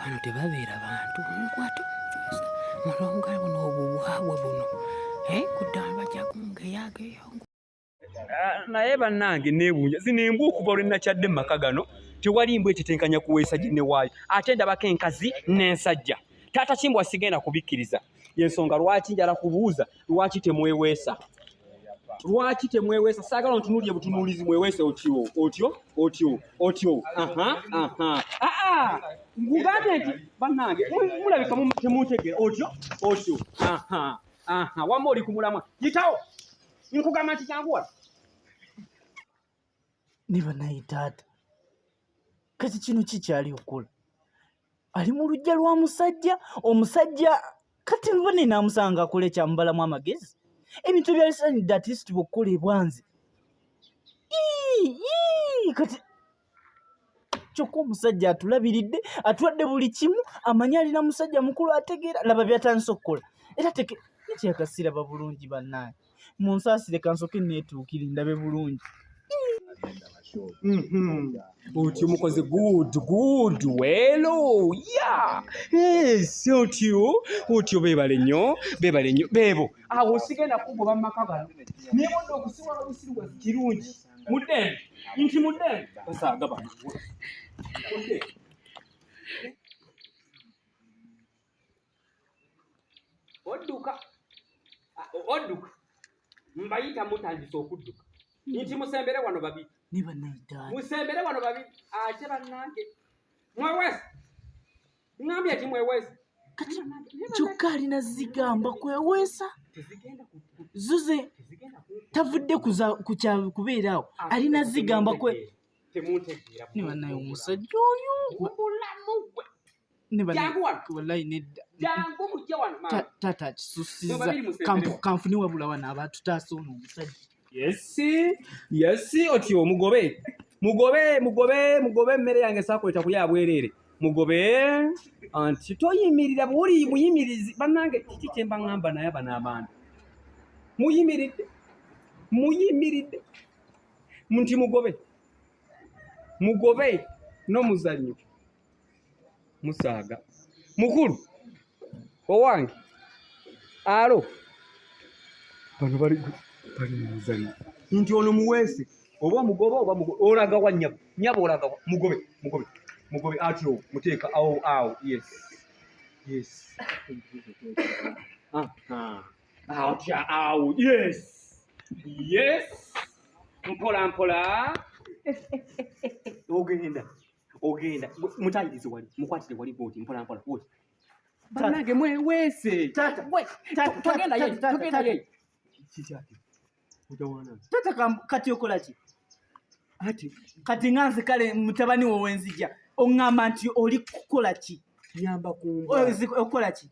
Bano tebabeera bantu nkwata mulonga buno obuwaabwe buno kudamba jakungeyageyo naye bannange neebuunya zino embwa okuva lwe nakyadde mu maka gano tewali mbwa ekitenkanya kuweesa ginne waayo ate ndabako enkazi n'ensajja taata Kimbwa sigenda kubikkiriza yensonga lwaki njala kubuuza lwaki temweweesa saagala ntunuulye butunuulizi mweweese otyo ngugambye nti bannange mulabika temuntegera otyo wamma oli ku mulamwa yitawo nkugamba nti kyangu wala niba naye taata kati kino kikyali okukola ali mu luggya lwa musajja omusajja kati mbone naamusanga akole kyamubalamu amagezi ebintu byalisanidde atisiti bw'okukola ebwanzi kati kyokka omusajja atulabiridde atuwadde buli kimu amanyi alina musajja mukulu ategeera laba byatandise okukola era tekyakasiraba bulungi bannaange munsaasire kansoke neetuukire ndabe bulungi otyo mukoze good welo otyo beebale nnyo beebo awo sigenda kugoba mu maka gano nebodde okusiwala obusiruwa kirungi muddende nti muddende basaaga bano odduka mbayita mutandise okudduka nti musembere wano babiri niba naitaata musembere wano babiri ate bannange mweweese ngambye ati mweweese kyokka alina zigamba kweweesa zuze tavudde kubeera awo alina zigamba niba naye omusajja oyo wallahi nedda taata akisusiza kanfuni wabula wano abantu taasa ono omusajja Yes, otyo mugobe emmere yange saakweta kulya abwereere mugobe anti toyimirira buli muyimirizi bannange kiki kye mba ngamba naye bano abantu muyimiridde nti mugobe n'omuzannyo musaaga mukulu owange alo bano bali muzannyo nti ono muweese oba mugobe olaga wa nyabo olaga wa mugobe atyo muteeka awo yes awo yes mpola ogenda mutayirize wali mukwatire wali boti mpola boti bannange mweweese togenda yeyo kikyati tata kati okola ki kati nganze kale mutabani wo wenzija oŋŋamba nti oli kukola ki yamba okola ki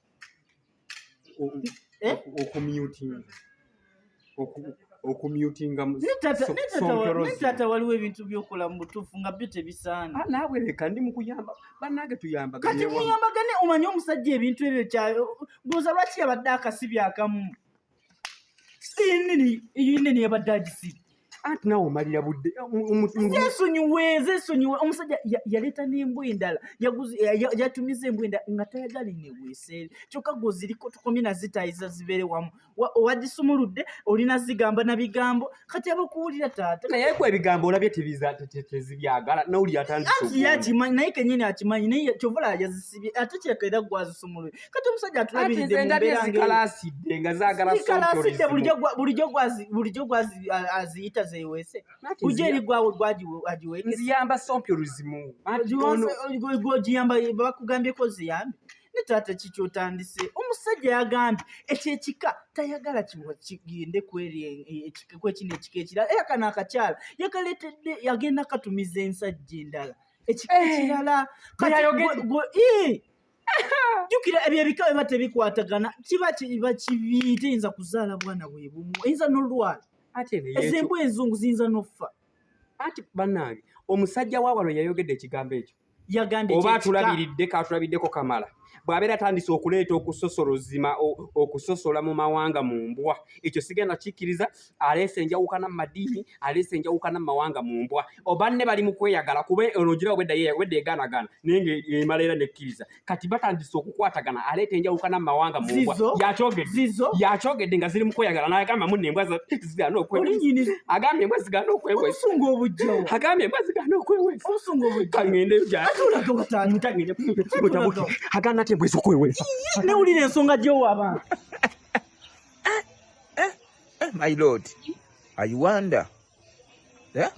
okumutinga tata waliwo ebintu byokola mu butuufu nga byo tebisaana naawe leka ndi mukuyamba bannange tuyambagane kati muyambagane omanye omusajja ebintu ebyo buuza lwaki yabadde akasibi akamu yinini yabadde agisiba anti naawe omalira budde zesonyiwe omusajja yaleeta n'embwa endala yatumiza embwa endala nga tayagala neweeseere kyokka gwe ziriko tukomye nazitayiza zibeere wamu wagisumuludde olina zigamba na bigambo kati abakuwulira taata naye gwe ebigambo olabye tezibyagala nawuli atandise yakimanyi naye kenyini akimanyi naye kyovala yazisibye ate kyeka era gwazisumulwe kati omusajja atulabiridde mumbeerangezikalaasidde nga zaagala bulijjo aziyita zeweese ujja eri gwawe agiweeke nziyamba sompyorizimu giyamba bakugambyeko ziyambe ne taata kikyotandise omusajja yagambye ekyo ekika tayagala kigende kwekino ekika ekirala era kano akakyala yakaleetedde yagenda katumiza ensajja endala ekika ekirala jjukira ebyo ebika eba tebikwatagana kiba kibi teyinza kuzaala bwana bwe bumu eyinza n'olwala ezembwa enzungu ziyinza n'offa ati bannange omusajja wa wano yayogedde ekigambo ekyo yagambye oba tulabiddeko kamala bw'abeera atandise okuleeta okusosolozima okusosola mu mawanga mu mbwa ekyo sigenda kikkiriza aleese enjawukana mu madiini aleese enjawukana mu mawanga mu mbwa obanne bali mu kweyagala kuba olugirawo wedda egaanagana naye ng'emala era nekkiriza kati batandise okukwatagana aleeta enjawukana mu mawanga mu mbwa yakyogedde nga ziri mu kweyagala n'agamba munne embwa zigaana okwewesa agambye embwa zigaana okwewesa agambye embwa zigaana okwewesa kaŋŋendeyo agamba nti embwa ez'okwewesa newulira ensonga gy'owa abantu My lord, I wonder. Yeah?